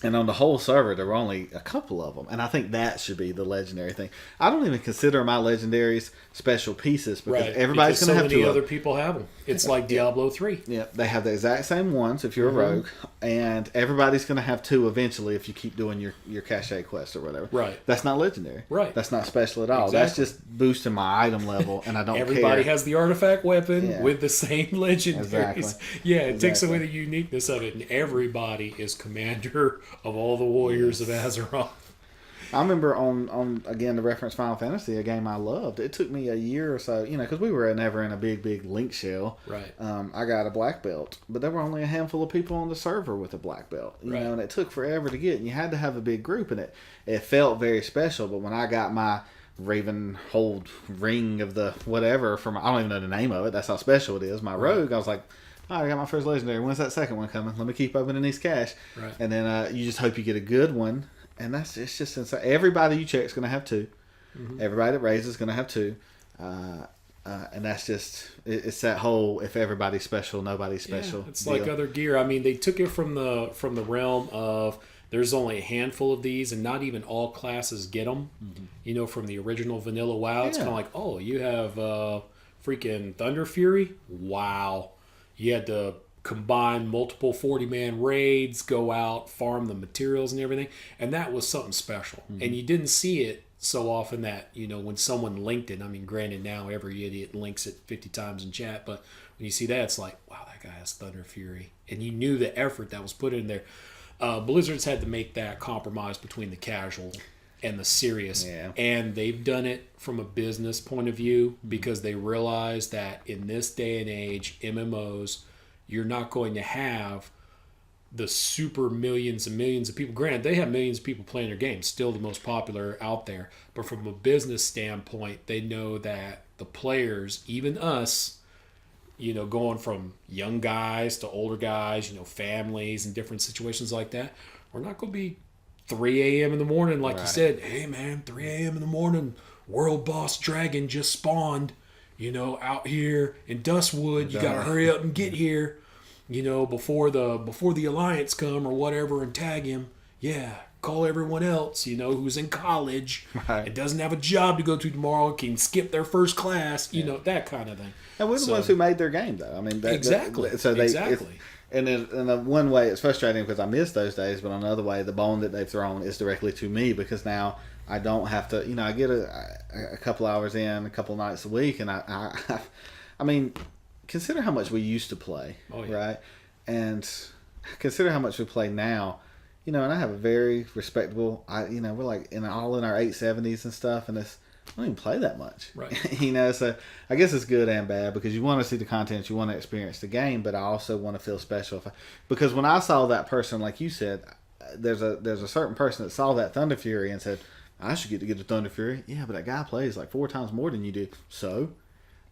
And on the whole server, there were only a couple of them. And I think that should be the legendary thing. I don't even consider my legendaries special pieces because everybody's going to have so many other people have them. It's like Diablo 3. Yeah, they have the exact same ones if you're a rogue. And everybody's going to have 2 eventually if you keep doing your cachet quest or whatever. Right. That's not legendary. Right. That's not special at all. Exactly. That's just boosting my item level, and I don't Everybody care. has the artifact weapon with the same legendaries. Exactly. Yeah, it takes away the uniqueness of it. And everybody is commander of all the warriors of Azeroth. I remember on again, to reference Final Fantasy, a game I loved. It took me a year or so, because we were never in a big link shell. Right. I got a black belt, but there were only a handful of people on the server with a black belt. You know, and it took forever to get. And you had to have a big group, and it felt very special. But when I got my Ravenhold ring of the whatever from, I don't even know the name of it. That's how special it is. My rogue, I was like, oh, I got my first legendary. When's that second one coming? Let me keep opening these cache. Right. And then you just hope you get a good one. And it's just insane. Everybody you check is going to have 2. Everybody that raises is going to have 2. And that's just, it's that whole, if everybody's special, nobody's special. It's deal. Like other gear. I mean, they took it from the realm of there's only a handful of these, and not even all classes get them. From the original vanilla WoW, it's kind of like, oh, you have freaking Thunder Fury? Wow. You had to combine multiple 40-man raids, go out, farm the materials and everything. And that was something special. And you didn't see it so often that, when someone linked it, I mean, granted, now every idiot links it 50 times in chat, but when you see that, it's like, wow, that guy has Thunder Fury. And you knew the effort that was put in there. Blizzard's had to make that compromise between the casual and the serious. Yeah. And they've done it from a business point of view because they realize that in this day and age, MMOs, you're not going to have the super millions and millions of people. Granted, they have millions of people playing their game, still the most popular out there. But from a business standpoint, they know that the players, even us, going from young guys to older guys, families and different situations like that, we're not going to be 3 a.m. in the morning, like you said. Hey, man, 3 a.m. in the morning, world boss dragon just spawned. Out here in Dustwood, you gotta hurry up and get here, before the Alliance come or whatever and tag him. Yeah, call everyone else, who's in college and doesn't have a job to go to tomorrow, can skip their first class, that kind of thing. And we're the ones who made their game, though. I mean, exactly. And in one way, it's frustrating because I miss those days, but another way, the bone that they've thrown is directly to me because now I don't have to, I get a couple hours in, a couple nights a week, and I mean, consider how much we used to play, right? And consider how much we play now, and I have a very respectable, we're like all in our 870s and stuff, and I don't even play that much, right? So I guess it's good and bad because you want to see the content, you want to experience the game, but I also want to feel special because when I saw that person, like you said, there's a certain person that saw that Thunder Fury and said, I should get the Thunder Fury. Yeah, but that guy plays like 4 times more than you do. So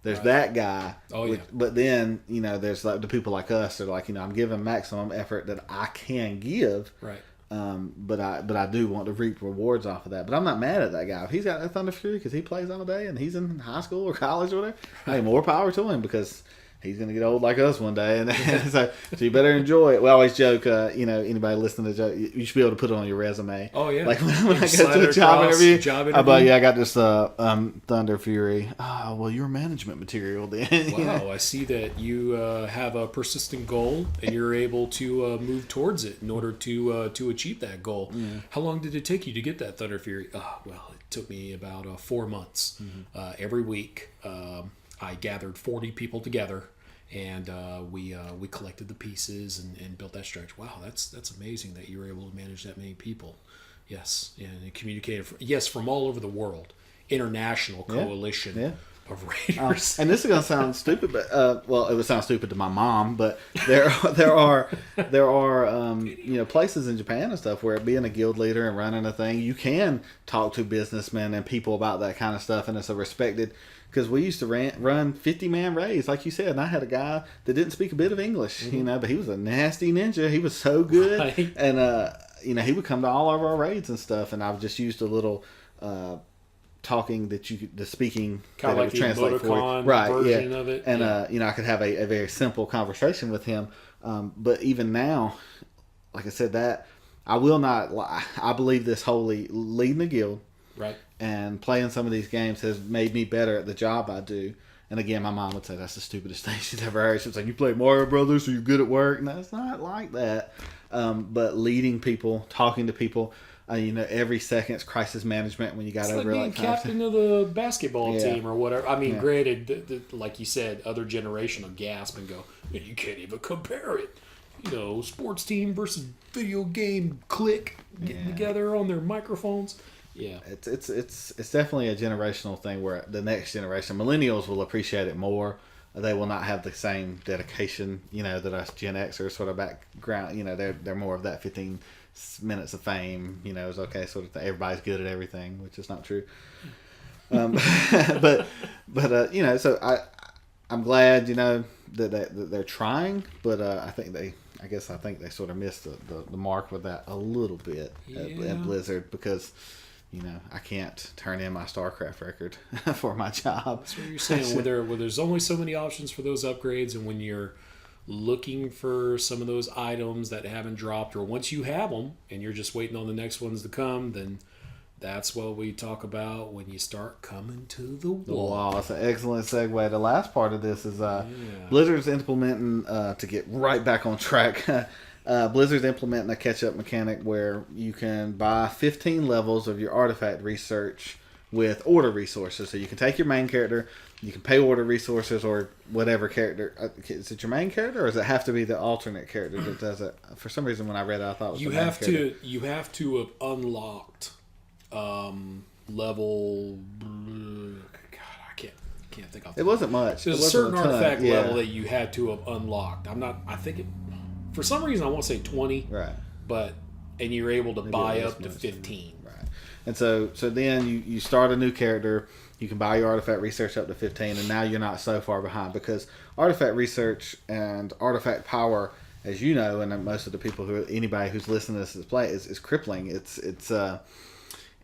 there's that guy. Oh, yeah. But then, there's like the people like us that are like, I'm giving maximum effort that I can give. Right. But I do want to reap rewards off of that. But I'm not mad at that guy. If he's got that Thunder Fury because he plays all day and he's in high school or college or whatever, hey, more power to him because he's going to get old like us one day. And so you better enjoy it. We always joke, anybody listening to the joke, you should be able to put it on your resume. Oh, yeah. Like when I go to a job interview. I got this Thunder Fury. Oh, well, you're management material then. Wow, I see that you have a persistent goal and you're able to move towards it in order to achieve that goal. Yeah. How long did it take you to get that Thunder Fury? Oh, well, it took me about 4 months. Every week, I gathered 40 people together. And we collected the pieces and built that stretch. Wow, that's amazing that you were able to manage that many people. Yes, yeah, and communicated. Yes, from all over the world, international coalition of raiders. And this is gonna sound stupid, but well, it would sound stupid to my mom, but there are places in Japan and stuff where being a guild leader and running a thing, you can talk to businessmen and people about that kind of stuff, and it's a respected. Because we used to run 50-man raids, like you said, and I had a guy that didn't speak a bit of English, but he was a nasty ninja. He was so good, Right. and he would come to all of our raids and stuff, and I've just used a little talking that the speaking Kind of like the emoticon version of it. And I could have a very simple conversation with him. But even now, like I said, that I will not lie. I believe this wholly. Leading the guild, right, and playing some of these games has made me better at the job I do. And again, my mom would say that's the stupidest thing she's ever heard. She's like, "You play Mario Brothers, so you're good at work." No, it's not like that. But leading people, talking to people, every second's crisis management when you got it's over like being captain of the basketball team or whatever. I mean, granted, like you said, other generation will gasp and go, "You can't even compare it." Sports team versus video game clique getting together on their microphones. Yeah, it's definitely a generational thing where the next generation, millennials, will appreciate it more. They will not have the same dedication, that us Gen Xers sort of background. They're more of that 15 minutes of fame. Is okay sort of thing. Everybody's good at everything, which is not true. But so I'm glad that they're trying, but I think they sort of missed the mark with that a little bit at Blizzard because. I can't turn in my StarCraft record for my job. That's what you're saying. Where there's only so many options for those upgrades, and when you're looking for some of those items that haven't dropped, or once you have them and you're just waiting on the next ones to come, then that's what we talk about when you start coming to the wall. Wow, that's an excellent segue. The last part of this is Blizzard's implementing, to get right back on track, Blizzard's implementing a catch-up mechanic where you can buy 15 levels of your artifact research with order resources. So you can take your main character, you can pay order resources or whatever character. Is it your main character, or does it have to be the alternate character that does it? For some reason, when I read it, I thought it was you the main have character. to. You have to have unlocked level. God, I can't think of. It wasn't much. There's a certain artifact level that you had to have unlocked. I think it. For some reason, I want to say 20. Right. And you're able to buy up to 15. Right. And so then you start a new character. You can buy your artifact research up to 15, and now you're not so far behind because artifact research and artifact power, as you know, and most of the people anybody who's listening to this play is crippling. It's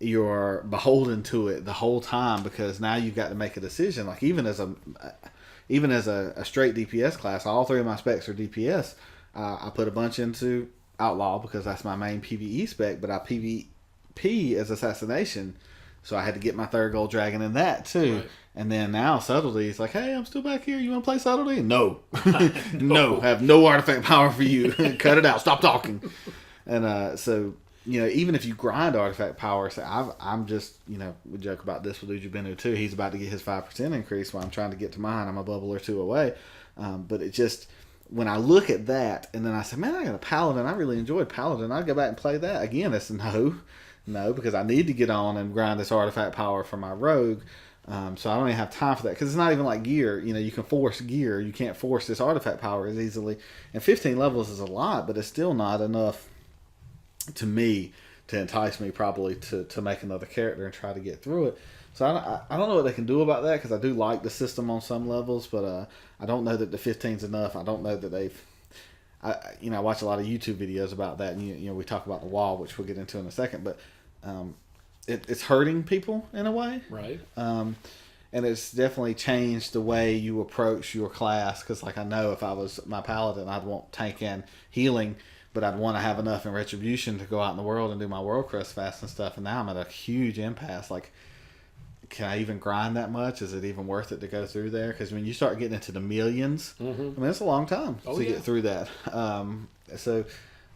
you're beholden to it the whole time because now you've got to make a decision. Like even as a straight DPS class, all three of my specs are DPS. I put a bunch into Outlaw because that's my main PvE spec, but I PvP as Assassination, so I had to get my third gold dragon in that too. Right. And then now Subtlety is like, hey, I'm still back here. You want to play Subtlety? No. No, have no artifact power for you. Cut it out. Stop talking. And so, even if you grind artifact power, so I'm just, we joke about this with Ujibinu too. He's about to get his 5% increase while I'm trying to get to mine. I'm a bubble or two away. But it just... When I look at that, and then I say, man, I got a Paladin. I really enjoyed Paladin. I'd go back and play that. Again, it's no, because I need to get on and grind this artifact power for my rogue. So I don't even have time for that. Because it's not even like gear. You can force gear. You can't force this artifact power as easily. And 15 levels is a lot, but it's still not enough to me to entice me probably to make another character and try to get through it. So I don't know what they can do about that because I do like the system on some levels, but I don't know that the 15's enough. I don't know that they've. I watch a lot of YouTube videos about that, and we talk about the wall, which we'll get into in a second, but it's hurting people in a way, right? And it's definitely changed the way you approach your class because, like, I know if I was my paladin, I'd want tank and healing. But I'd want to have enough in retribution to go out in the world and do my world crest fast and stuff. And now I'm at a huge impasse. Like, can I even grind that much? Is it even worth it to go through there? Because when you start getting into the millions, I mean, it's a long time to get through that. So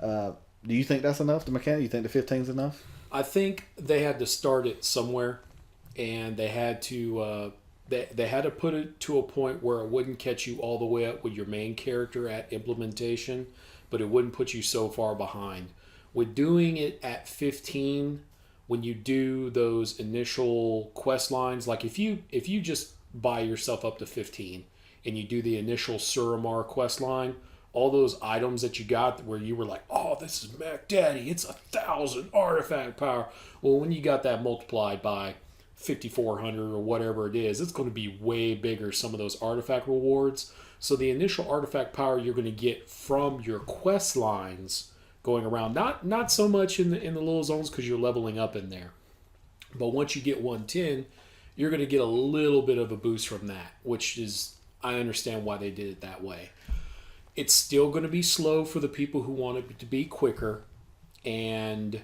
do you think that's enough, the mechanic? You think the 15's enough? I think they had to start it somewhere, and they had to they had to put it to a point where it wouldn't catch you all the way up with your main character at implementation, but it wouldn't put you so far behind with doing it at 15, when you do those initial quest lines, like if you just buy yourself up to 15 and you do the initial Suramar quest line, all those items that you got where you were like, oh, this is Mac Daddy, it's 1,000 artifact power. Well, when you got that multiplied by 5,400 or whatever it is, it's going to be way bigger, some of those artifact rewards. So the initial artifact power you're going to get from your quest lines going around, not so much in the little zones because you're leveling up in there. But once you get 110, you're going to get a little bit of a boost from that, which is, I understand why they did it that way. It's still going to be slow for the people who want it to be quicker, and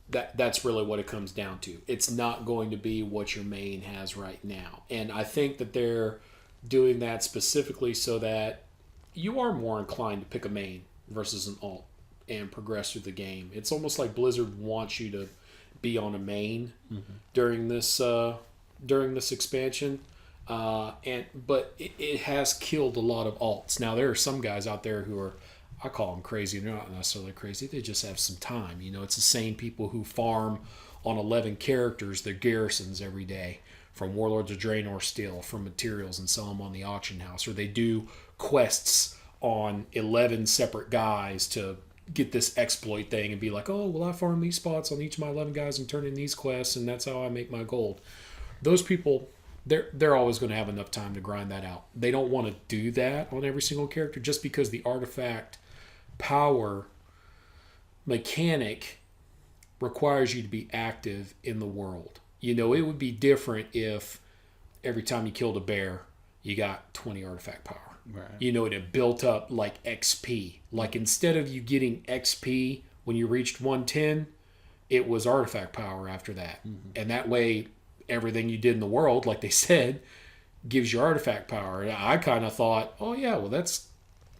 that's really what it comes down to. It's not going to be what your main has right now. And I think that they're doing that specifically so that you are more inclined to pick a main versus an alt and progress through the game. It's almost like Blizzard wants you to be on a main during this expansion. But it has killed a lot of alts. Now there are some guys out there who are, I call them crazy. They're not necessarily crazy. They just have some time. It's the same people who farm on 11 characters, their garrisons every day, from Warlords of Draenor still, for materials and sell them on the auction house. Or they do quests on 11 separate guys to get this exploit thing and be like, oh, well, I farm these spots on each of my 11 guys and turn in these quests, and that's how I make my gold. Those people, they're always going to have enough time to grind that out. They don't want to do that on every single character just because the artifact power mechanic requires you to be active in the world. It would be different if every time you killed a bear, you got 20 artifact power. Right. It had built up like XP. Like instead of you getting XP when you reached 110, it was artifact power after that. Mm-hmm. And that way, everything you did in the world, like they said, gives you artifact power. And I kind of thought, oh yeah, well that's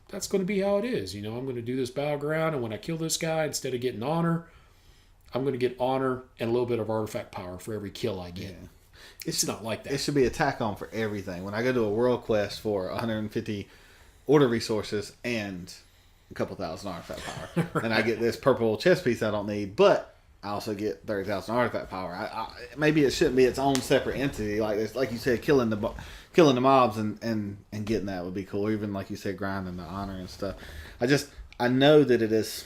going to be how it is. I'm going to do this battleground, and when I kill this guy, instead of getting honor, I'm going to get honor and a little bit of artifact power for every kill I get. Yeah. It's not like that. It should be a tack on for everything. When I go to a world quest for 150 order resources and a couple thousand artifact power, right, and I get this purple chest piece I don't need, but I also get 30,000 artifact power. Maybe it shouldn't be its own separate entity. Like you said, killing the mobs and getting that would be cool. Even like you said, grinding the honor and stuff. I know that it is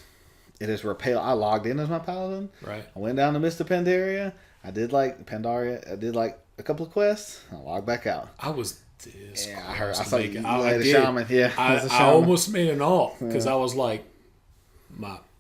repel. I logged in as my paladin. Right. I went down to Mr. Pandaria. I did Pandaria. I did a couple of quests. I logged back out. I was this. Yeah, I heard. I saw you I did. Shaman. Yeah, I almost made an alt because I was like,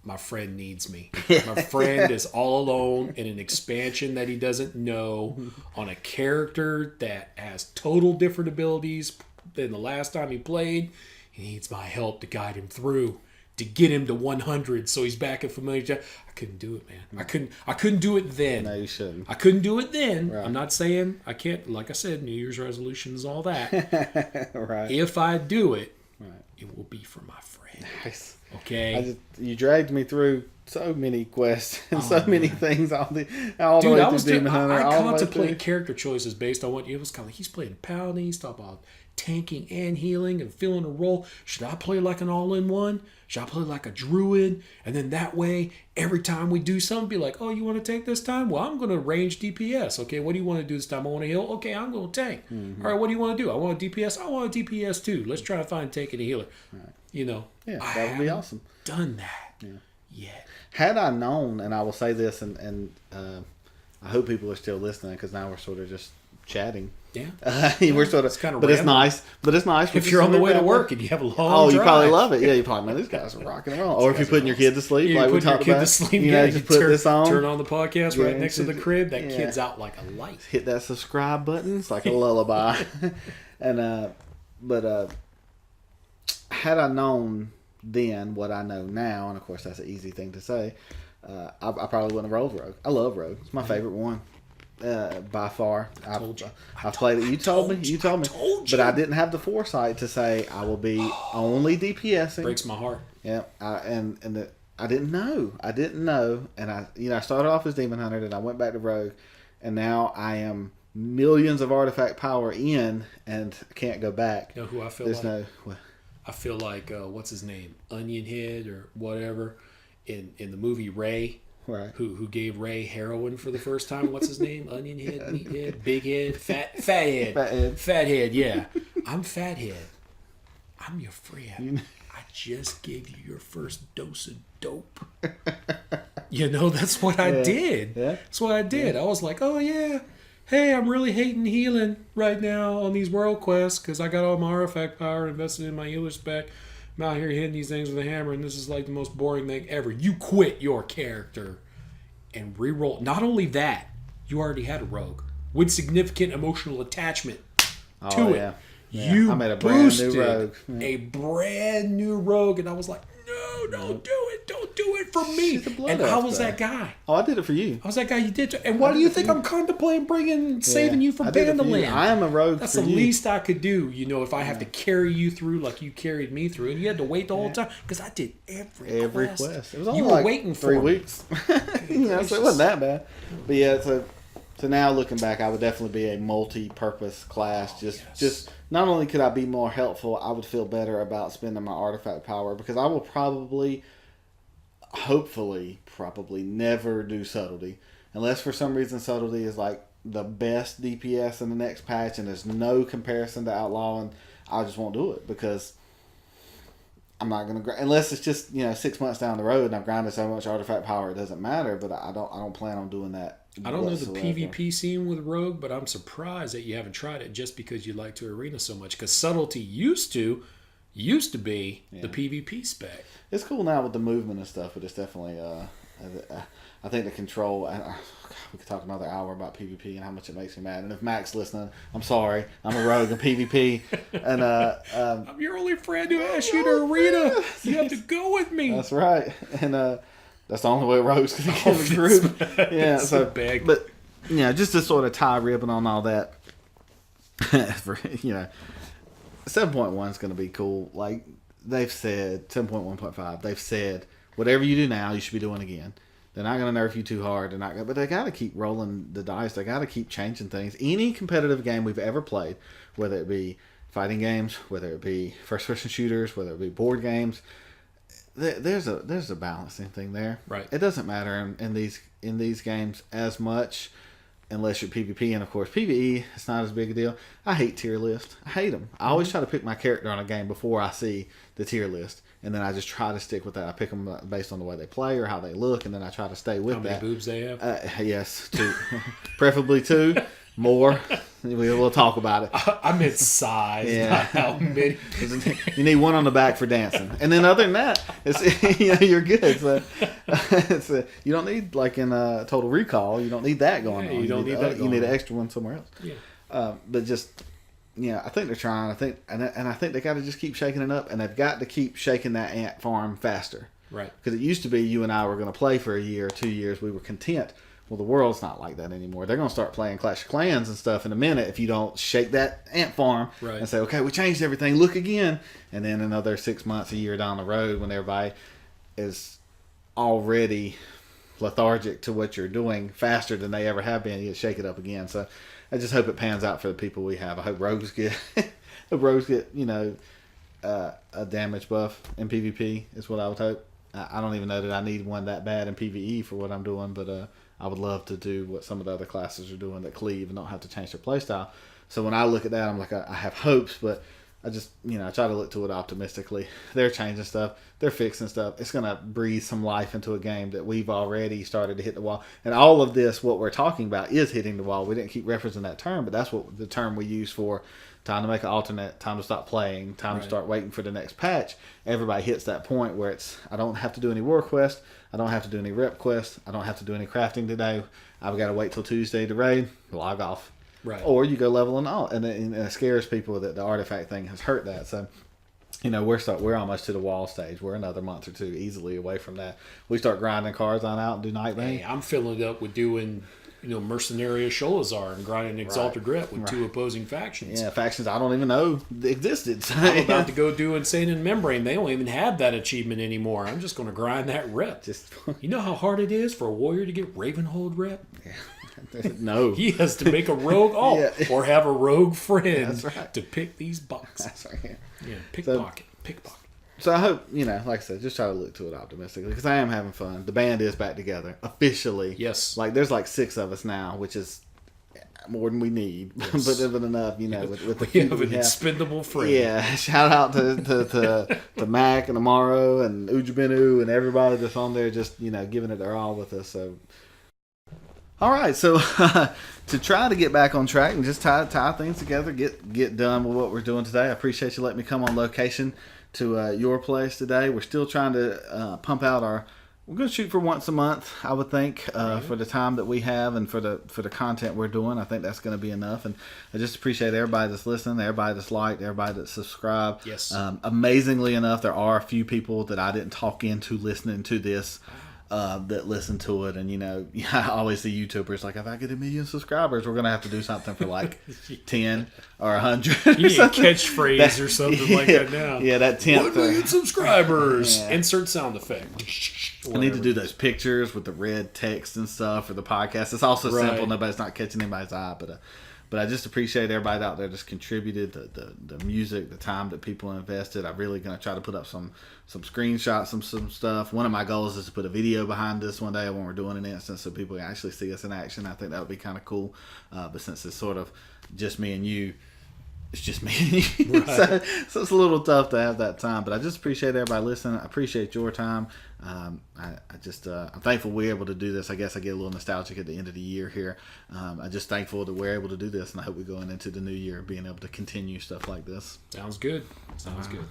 my friend needs me. My friend is all alone in an expansion that he doesn't know, on a character that has total different abilities than the last time he played. He needs my help to guide him through, to get him to 100 so he's back at familiar. I couldn't do it, man. I couldn't do it then. No, you shouldn't. I couldn't do it then. Right. I'm not saying I can't. Like I said, New Year's resolutions, all that. Right. If I do it, right, it will be for my friend. Nice. Okay. You dragged me through so many quests and many things all the Dude, way through Demon Hunter. I contemplate character choices based on what it was kind of like. He's playing Paladin. He's talking about tanking and healing and filling a role. Should I play like an all-in-one? Should I play like a druid? And then that way, every time we do something, be like, oh, you want to tank this time? Well, I'm going to range DPS. Okay, what do you want to do this time? I want to heal? Okay, I'm going to tank. Mm-hmm. All right, what do you want to do? I want a DPS? I want a DPS too. Let's try to find a tank and a healer. Right. Yeah, that would be awesome. Done that yet. Had I known, and I will say this, and I hope people are still listening, because now we're sort of just chatting. Yeah, we're sort of. It's kind of. But random. It's nice. If you're on the way to work and you have a long drive. You probably love it. Yeah, you probably, man, these guys are rocking and rolling. Or if you're putting your kid to sleep, like we talked about, just put this on, turn on the podcast right next to the crib. That kid's out like a light. Hit that subscribe button. It's like a lullaby. And had I known then what I know now, and of course that's an easy thing to say, I probably wouldn't have rolled Rogue. I love Rogue. It's my favorite one. By far. I told you. I played it. You told me. But I didn't have the foresight to say I will be only DPSing. Breaks my heart. Yeah. I didn't know. And I started off as Demon Hunter, then I went back to Rogue, and now I am millions of artifact power in, and I can't go back. You know who I feel like? I feel like, what's his name? Onion Head or whatever. in the movie Ray. Right. Who gave Ray heroin for the first time? What's his name? Onion head, meat head, big head, fat head. Fat head, yeah. I'm fat head. I'm your friend. I just gave you your first dose of dope. That's what I did. Yeah. That's what I did. I was like, oh yeah. Hey, I'm really hating healing right now on these world quests because I got all my artifact power invested in my healer spec. I'm out here hitting these things with a hammer, and this is like the most boring thing ever. You quit your character and re-roll. Not only that, you already had a rogue with significant emotional attachment to it. Yeah. You I made a brand new boosted rogue. a brand new rogue, and I was like, no, don't do it. Don't do it for me. And I was that guy. Oh, I did it for you. I was that guy you did. And why do you think I'm contemplating saving you from Bandaland? I am a rogue. That's the least I could do, if I have to carry you through like you carried me through. And you had to wait the whole time because I did every quest. It was only you were waiting for 3 weeks. So it wasn't that bad. But yeah, so now looking back, I would definitely be a multi-purpose class. Just not only could I be more helpful, I would feel better about spending my artifact power because I will hopefully never do subtlety unless for some reason subtlety is like the best DPS in the next patch and there's no comparison to outlawing. I just won't do it because I'm not going to unless it's just 6 months down the road and I've grinded so much artifact power it doesn't matter. But I don't plan on doing that. I don't know the PvP scene with Rogue, but I'm surprised that you haven't tried it just because you like to arena so much. Because subtlety used to be the PvP spec. It's cool now with the movement and stuff, but it's definitely I think the control. We could talk another hour about PvP and how much it makes me mad. And if Mac's listening, I'm sorry. I'm a rogue in PvP, and I'm your only friend who asked you to arena. You have to go with me. That's right, and that's the only way rogues can get a group. Yeah, so big. But just to sort of tie ribbon on all that, 7.1 is going to be cool. Like they've said, 7.1.5. They've said whatever you do now, you should be doing again. They're not going to nerf you too hard. But they got to keep rolling the dice. They got to keep changing things. Any competitive game we've ever played, whether it be fighting games, whether it be first-person shooters, whether it be board games, there's a balancing thing there. Right. It doesn't matter in these games as much unless you're PvP, and of course PvE it's not as big a deal. I hate tier lists. I hate them. I always try to pick my character on a game before I see the tier list, and then I just try to stick with that. I pick them based on the way they play or how they look, and then I try to stay with that. How many boobs they have? Yes, 2, preferably 2. More. We'll talk about it. I meant size, not how many. You need one on the back for dancing, and then other than that, you're good. So, you don't need like in Total Recall. You don't need that going on. You don't need that. You need an extra one somewhere else. Yeah. But just I think they're trying. I think they got to just keep shaking it up, and they've got to keep shaking that ant farm faster. Right. Because it used to be you and I were going to play for a year or 2 years. We were content. Well, the world's not like that anymore. They're going to start playing Clash of Clans and stuff in a minute if you don't shake that ant farm and say, okay, we changed everything, look again. And then another 6 months, a year down the road when everybody is already lethargic to what you're doing faster than they ever have been, you shake it up again. So I just hope it pans out for the people we have. I hope rogues get, a damage buff in PvP is what I would hope. I don't even know that I need one that bad in PvE for what I'm doing, but I would love to do what some of the other classes are doing that cleave and don't have to change their playstyle. So when I look at that, I'm like, I have hopes, but I just, I try to look to it optimistically. They're changing stuff. They're fixing stuff. It's going to breathe some life into a game that we've already started to hit the wall. And all of this, what we're talking about, is hitting the wall. We didn't keep referencing that term, but that's what the term we use for time to make an alternate, time to stop playing, time to start waiting for the next patch. Everybody hits that point where I don't have to do any war quests. I don't have to do any rep quests. I don't have to do any crafting today. I've got to wait till Tuesday to raid, log off. Right. Or you go level and all. And it scares people that the artifact thing has hurt that. So, we're almost to the wall stage. We're another month or 2 easily away from that. We start grinding cards on out and do night raid. Hey, I'm filling it up with doing Mercenaria Sholazar and grinding Exalted Rep with 2 opposing factions. Yeah, factions I don't even know existed. I'm about to go do Insane and Membrane. They don't even have that achievement anymore. I'm just going to grind that rep. You know how hard it is for a warrior to get Ravenhold rep? Yeah. No. He has to make a rogue or have a rogue friend to pick these bucks. That's right. Yeah, pickpocket. So I hope, like I said, just try to look to it optimistically because I am having fun. The band is back together officially. Yes. Like there's like 6 of us now, which is more than we need, Yes. but even enough, with the We few have that we an have. expendable friend. Yeah, shout out to Mac and Amaro and Ujibinu and everybody that's on there just, giving it their all with us. So, all right, so to try to get back on track and just tie things together, get done with what we're doing today. I appreciate you letting me come on location to your place today. We're still trying to pump out we're going to shoot for once a month, I would think, for the time that we have and for the content we're doing. I think that's going to be enough. And I just appreciate everybody that's listening, everybody that's liked, everybody that's subscribed. Yes. Amazingly enough, there are a few people that I didn't talk into listening to this that listen to it. And, I always see YouTubers like, if I get 1 million subscribers, we're going to have to do something for like 10 or 100. You need a catchphrase or something like that now. Yeah, that 10th. 1 million subscribers. Yeah. Insert sound effect. I need to do those pictures with the red text and stuff for the podcast. It's also simple. Nobody's not catching anybody's eye, but I just appreciate everybody out there that's contributed, the music, the time that people invested. I'm really going to try to put up some screenshots, some stuff. One of my goals is to put a video behind this one day when we're doing an instance so people can actually see us in action. I think that would be kind of cool. But since it's sort of just me and you, it's just me and you. Right. So it's a little tough to have that time. But I just appreciate everybody listening. I appreciate your time. I'm thankful we're able to do this. I guess I get a little nostalgic at the end of the year here. I'm just thankful that we're able to do this, and I hope we're going into the new year being able to continue stuff like this. Sounds good. Sounds good.